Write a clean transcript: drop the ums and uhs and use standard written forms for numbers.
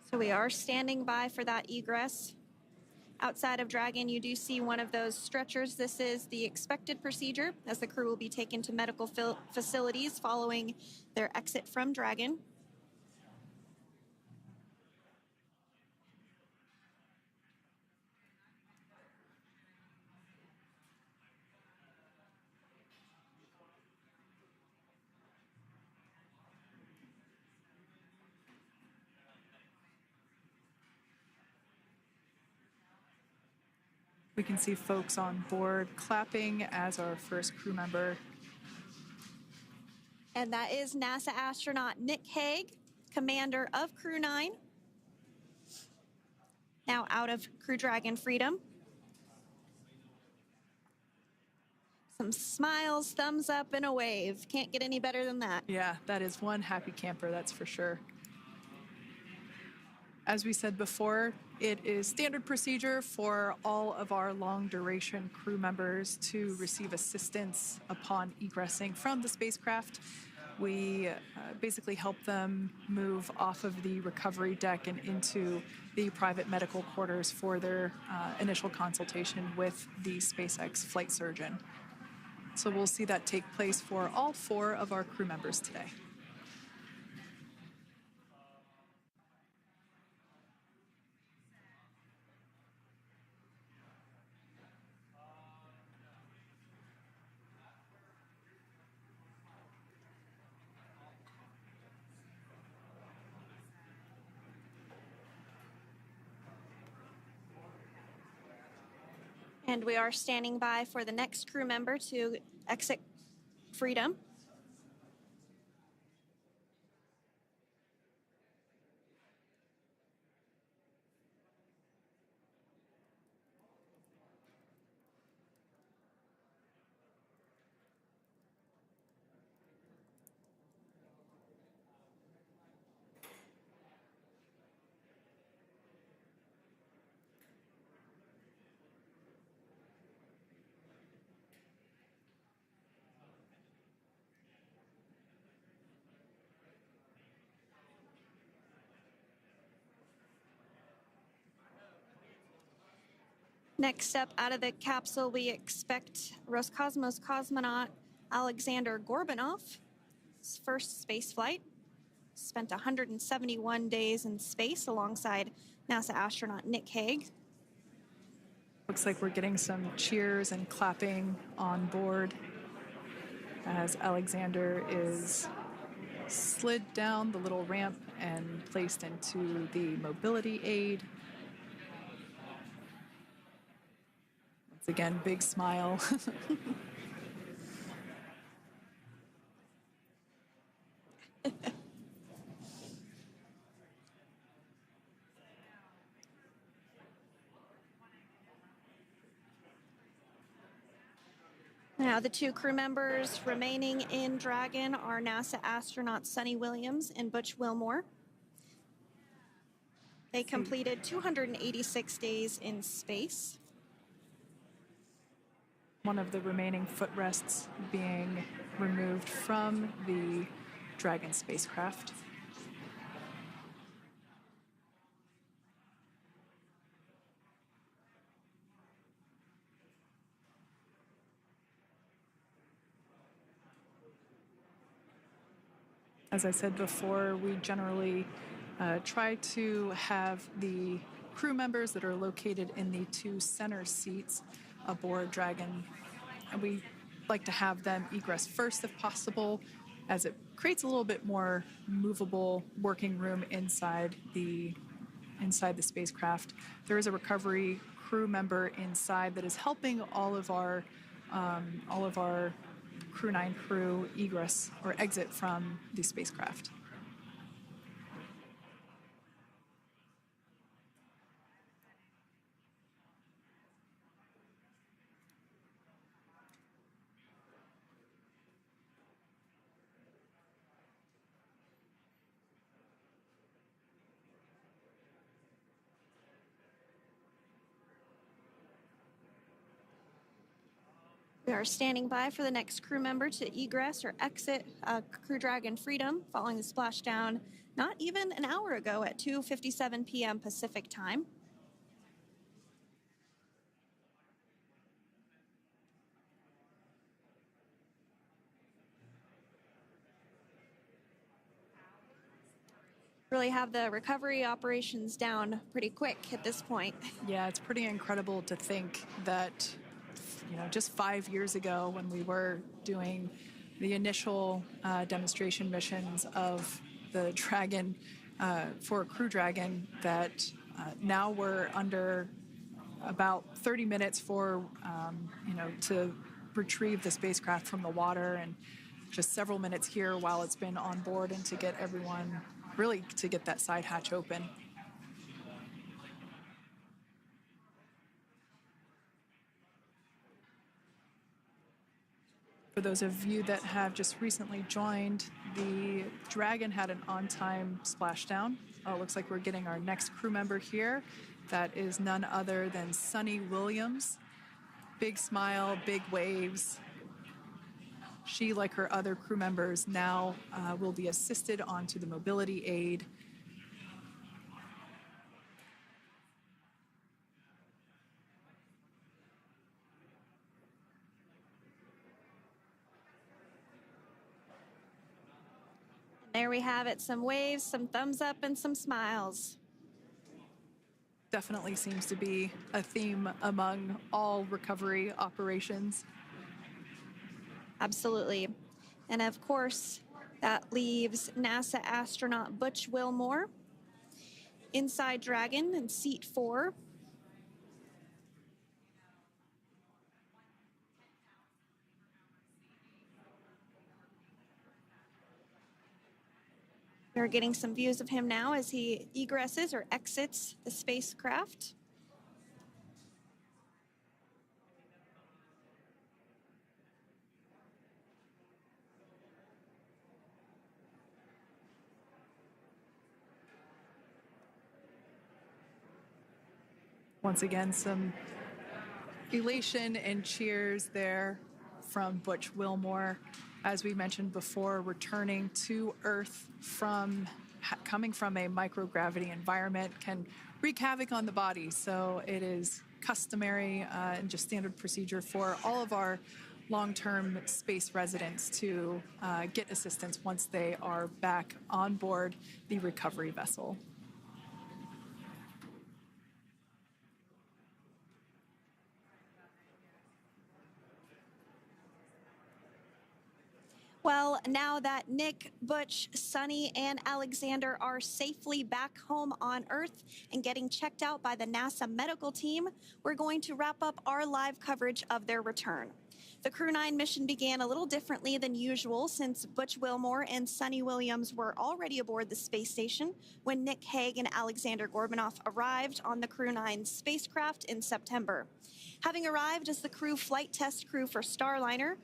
So we are standing by for that egress. Outside of Dragon, you do see one of those stretchers. This is the expected procedure, as the crew will be taken to medical facilities following their exit from Dragon. We can see folks on board clapping as our first crew member. And that is NASA astronaut Nick Hague, commander of Crew-9, now out of Crew Dragon Freedom. Some smiles, thumbs up, and a wave. Can't get any better than that. Yeah, that is one happy camper, that's for sure. As we said before, it is standard procedure for all of our long-duration crew members to receive assistance upon egressing from the spacecraft. We basically help them move off of the recovery deck and into the private medical quarters for their initial consultation with the SpaceX flight surgeon. So we'll see that take place for all 4 of our crew members today. And we are standing by for the next crew member to exit Freedom. Next up out of the capsule, we expect Roscosmos cosmonaut Alexander Gorbanov. His first space flight. Spent 171 days in space alongside NASA astronaut Nick Hague. Looks like we're getting some cheers and clapping on board as Alexander is slid down the little ramp and placed into the mobility aid. Once again, big smile. Now, the 2 crew members remaining in Dragon are NASA astronauts Sunny Williams and Butch Wilmore. They completed 286 days in space. One of the remaining footrests being removed from the Dragon spacecraft. As I said before, we generally try to have the crew members that are located in the 2 center seats aboard Dragon, and we like to have them egress first if possible, as it creates a little bit more movable working room inside the spacecraft. There is a recovery crew member inside that is helping all of our Crew-9 crew egress or exit from the spacecraft. We are standing by for the next crew member to egress or exit Crew Dragon Freedom following the splashdown not even an hour ago at 2:57 p.m. Pacific time. Really have the recovery operations down pretty quick at this point. Yeah, it's pretty incredible to think that, just 5 years ago when we were doing the initial demonstration missions of the Dragon for Crew Dragon, that now we're under about 30 minutes for, to retrieve the spacecraft from the water, and just several minutes here while it's been on board, and to get everyone, really to get that side hatch open. For those of you that have just recently joined, the Dragon had an on-time splashdown. Oh, it looks like we're getting our next crew member here. That is none other than Sunny Williams. Big smile, big waves. She, like her other crew members, now will be assisted onto the mobility aid. There we have it, some waves, some thumbs up, and some smiles. Definitely seems to be a theme among all recovery operations. Absolutely. And of course, that leaves NASA astronaut Butch Wilmore inside Dragon in seat 4. We're getting some views of him now as he egresses or exits the spacecraft. Once again, some elation and cheers there from Butch Wilmore. As we mentioned before, returning to Earth from coming from a microgravity environment can wreak havoc on the body. So it is customary and just standard procedure for all of our long-term space residents to get assistance once they are back on board the recovery vessel. Well, now that Nick, Butch, Sunny, and Alexander are safely back home on Earth and getting checked out by the NASA medical team, we're going to wrap up our live coverage of their return. The Crew-9 mission began a little differently than usual since Butch Wilmore and Sunny Williams were already aboard the space station when Nick Hague and Alexander Gorbanoff arrived on the Crew-9 spacecraft in September. Having arrived as the crew flight test crew for Starliner,